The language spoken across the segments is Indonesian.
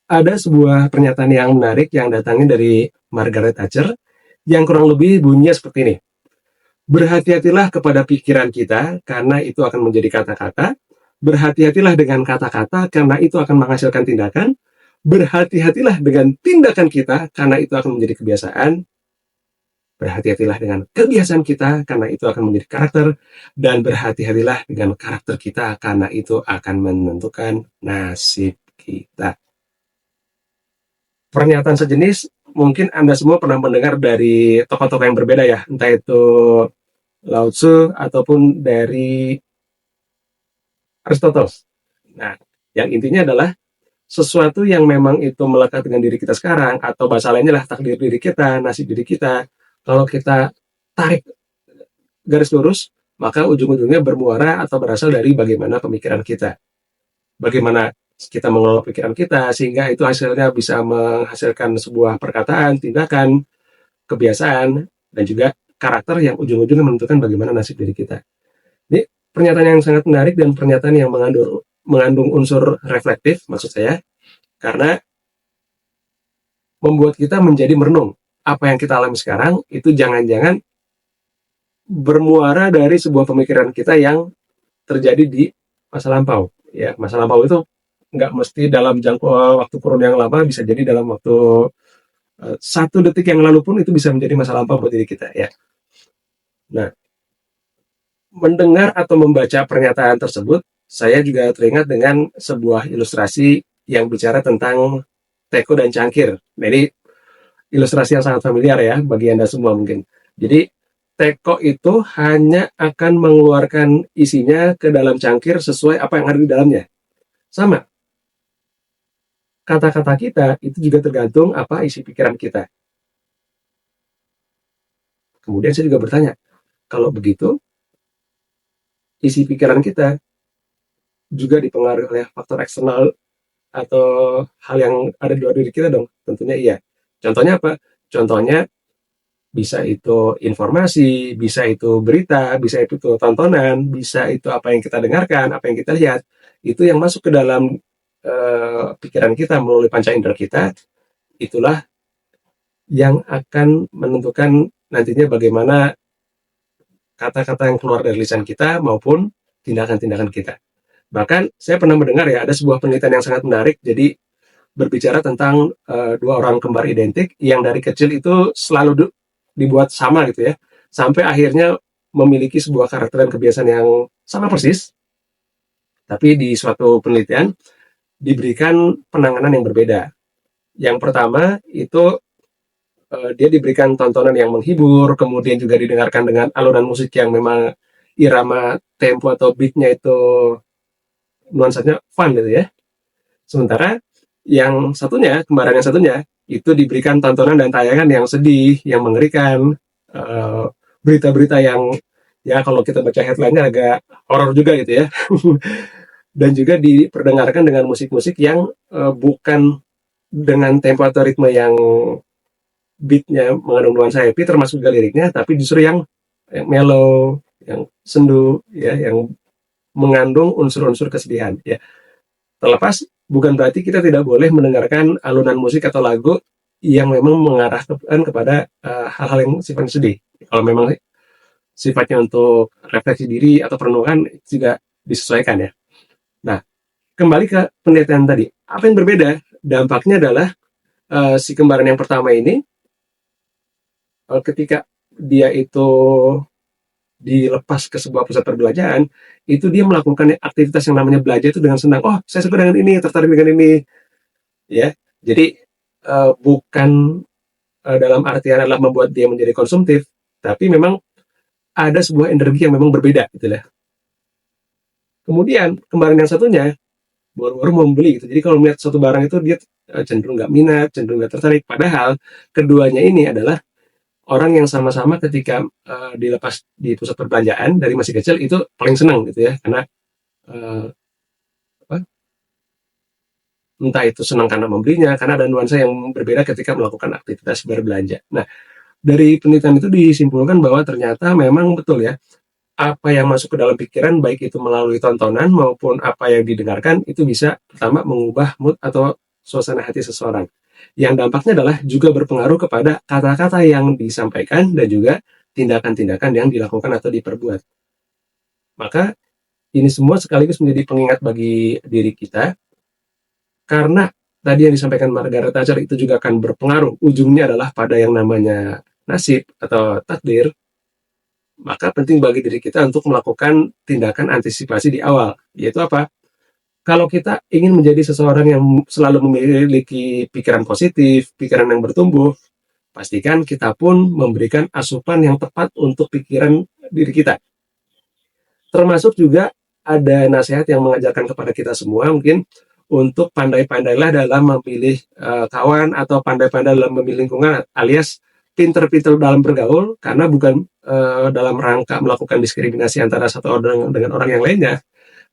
Ada sebuah pernyataan yang menarik yang datangnya dari Margaret Thatcher yang kurang lebih bunyinya seperti ini. Berhati-hatilah kepada pikiran kita karena itu akan menjadi kata-kata. Berhati-hatilah dengan kata-kata karena itu akan menghasilkan tindakan. Berhati-hatilah dengan tindakan kita karena itu akan menjadi kebiasaan. Berhati-hatilah dengan kebiasaan kita karena itu akan menjadi karakter. Dan berhati-hatilah dengan karakter kita karena itu akan menentukan nasib kita. Pernyataan sejenis mungkin Anda semua pernah mendengar dari tokoh-tokoh yang berbeda ya, entah itu Lao Tzu ataupun dari Aristoteles. Nah, yang intinya adalah sesuatu yang memang itu melekat dengan diri kita sekarang, atau bahasa lainnya lah takdir diri kita, nasib diri kita, kalau kita tarik garis lurus, maka ujung-ujungnya bermuara atau berasal dari bagaimana pemikiran kita. Bagaimana kita mengelola pikiran kita, sehingga itu hasilnya bisa menghasilkan sebuah perkataan, tindakan, kebiasaan, dan juga karakter yang ujung-ujungnya menentukan bagaimana nasib diri kita. Ini pernyataan yang sangat menarik dan pernyataan yang mengandung unsur reflektif, maksud saya, karena membuat kita menjadi merenung. Apa yang kita alami sekarang itu jangan-jangan bermuara dari sebuah pemikiran kita yang terjadi di masa lampau. Ya, masa lampau itu nggak mesti dalam jangka waktu kurun yang lama, bisa jadi dalam waktu 1 detik yang lalu pun itu bisa menjadi masa lampau buat diri kita ya. Nah, mendengar atau membaca pernyataan tersebut, saya juga teringat dengan sebuah ilustrasi yang bicara tentang teko dan cangkir. Nah, ini ilustrasi yang sangat familiar ya bagi Anda semua mungkin. Jadi, teko itu hanya akan mengeluarkan isinya ke dalam cangkir sesuai apa yang ada di dalamnya. Sama, kata-kata kita itu juga tergantung apa isi pikiran kita. Kemudian saya juga bertanya, kalau begitu, isi pikiran kita juga dipengaruhi oleh faktor eksternal atau hal yang ada di luar diri kita dong? Tentunya iya. Contohnya apa? Contohnya bisa itu informasi, bisa itu berita, bisa itu tontonan, bisa itu apa yang kita dengarkan, apa yang kita lihat. Itu yang masuk ke dalam pikiran kita melalui panca indera kita, itulah yang akan menentukan nantinya bagaimana kata-kata yang keluar dari lisan kita maupun tindakan-tindakan kita. Bahkan saya pernah mendengar ya, ada sebuah penelitian yang sangat menarik. Jadi berbicara tentang dua orang kembar identik yang dari kecil itu selalu dibuat sama gitu ya, sampai akhirnya memiliki sebuah karakter dan kebiasaan yang sama persis, tapi di suatu penelitian diberikan penanganan yang berbeda. Yang pertama itu dia diberikan tontonan yang menghibur, kemudian juga didengarkan dengan alunan musik yang memang irama tempo atau beatnya itu nuansanya fun gitu ya. Sementara yang satunya, kembaran yang satunya, itu diberikan tontonan dan tayangan yang sedih, yang mengerikan, berita-berita yang ya kalau kita baca headline-nya agak horor juga gitu ya. Dan juga diperdengarkan dengan musik-musik yang bukan dengan tempo atau ritme yang beatnya mengandung nuansa happy, termasuk juga liriknya, tapi justru yang mellow, yang sendu, ya, yang mengandung unsur-unsur kesedihan. Ya, terlepas bukan berarti kita tidak boleh mendengarkan alunan musik atau lagu yang memang mengarahkan kepada hal-hal yang sifatnya sedih. Kalau memang sifatnya untuk refleksi diri atau perenungan juga disesuaikan ya. Nah, kembali ke penelitian tadi. Apa yang berbeda? Dampaknya adalah si kembaran yang pertama ini ketika dia itu dilepas ke sebuah pusat perbelanjaan, itu dia melakukan aktivitas yang namanya belanja itu dengan senang. Oh, saya suka dengan ini, tertarik dengan ini, ya. Jadi bukan dalam artian adalah membuat dia menjadi konsumtif, tapi memang ada sebuah energi yang memang berbeda, gitu ya. Kemudian kemarin yang satunya baru-baru mau membeli, gitu. Jadi kalau melihat suatu barang itu dia cenderung nggak minat, cenderung nggak tertarik. Padahal keduanya ini adalah orang yang sama-sama ketika dilepas di pusat perbelanjaan dari masih kecil itu paling senang gitu ya, karena uh, apa, entah itu senang karena membelinya, karena ada nuansa yang berbeda ketika melakukan aktivitas berbelanja. Nah, dari penelitian itu disimpulkan bahwa ternyata memang betul ya, apa yang masuk ke dalam pikiran baik itu melalui tontonan maupun apa yang didengarkan itu bisa pertama mengubah mood atau suasana hati seseorang. Yang dampaknya adalah juga berpengaruh kepada kata-kata yang disampaikan dan juga tindakan-tindakan yang dilakukan atau diperbuat. Maka ini semua sekaligus menjadi pengingat bagi diri kita, karena tadi yang disampaikan Margaret Thatcher itu juga akan berpengaruh, ujungnya adalah pada yang namanya nasib atau takdir. Maka penting bagi diri kita untuk melakukan tindakan antisipasi di awal, yaitu apa? Kalau kita ingin menjadi seseorang yang selalu memiliki pikiran positif, pikiran yang bertumbuh, pastikan kita pun memberikan asupan yang tepat untuk pikiran diri kita. Termasuk juga ada nasihat yang mengajarkan kepada kita semua mungkin untuk pandai-pandailah dalam memilih kawan, atau pandai-pandai dalam memilih lingkungan, alias pinter-pinter dalam bergaul, karena bukan dalam rangka melakukan diskriminasi antara satu orang dengan orang yang lainnya,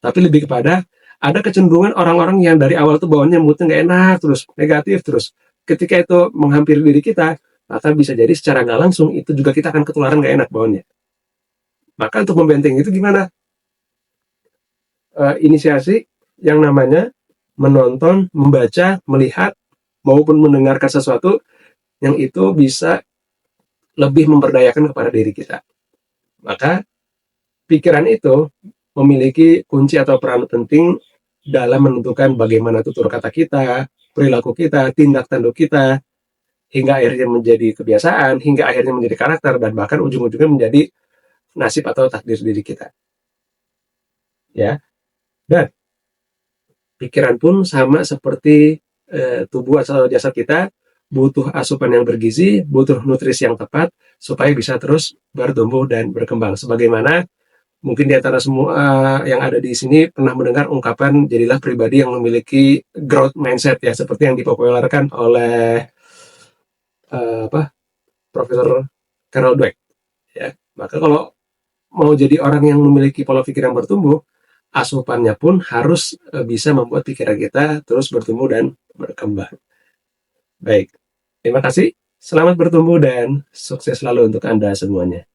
tapi lebih kepada ada kecenderungan orang-orang yang dari awal tuh bawaannya moodnya nggak enak terus, negatif terus. Ketika itu menghampiri diri kita, maka bisa jadi secara nggak langsung itu juga kita akan ketularan nggak enak bawaannya. Maka untuk membentengi itu gimana? Inisiasi yang namanya menonton, membaca, melihat, maupun mendengarkan sesuatu yang itu bisa lebih memberdayakan kepada diri kita. Maka pikiran itu memiliki kunci atau peran penting dalam menentukan bagaimana tutur kata kita, perilaku kita, tindak tanduk kita, hingga akhirnya menjadi kebiasaan, hingga akhirnya menjadi karakter, dan bahkan ujung-ujungnya menjadi nasib atau takdir diri kita. Ya, dan pikiran pun sama seperti tubuh atau jasad kita, butuh asupan yang bergizi, butuh nutrisi yang tepat supaya bisa terus bertumbuh dan berkembang. Sebagaimana mungkin di antara semua yang ada di sini pernah mendengar ungkapan jadilah pribadi yang memiliki growth mindset, ya, seperti yang dipopulerkan oleh Profesor Carol Dweck. Ya, maka kalau mau jadi orang yang memiliki pola pikir yang bertumbuh, asupannya pun harus bisa membuat pikiran kita terus bertumbuh dan berkembang. Baik, terima kasih. Selamat bertumbuh dan sukses selalu untuk Anda semuanya.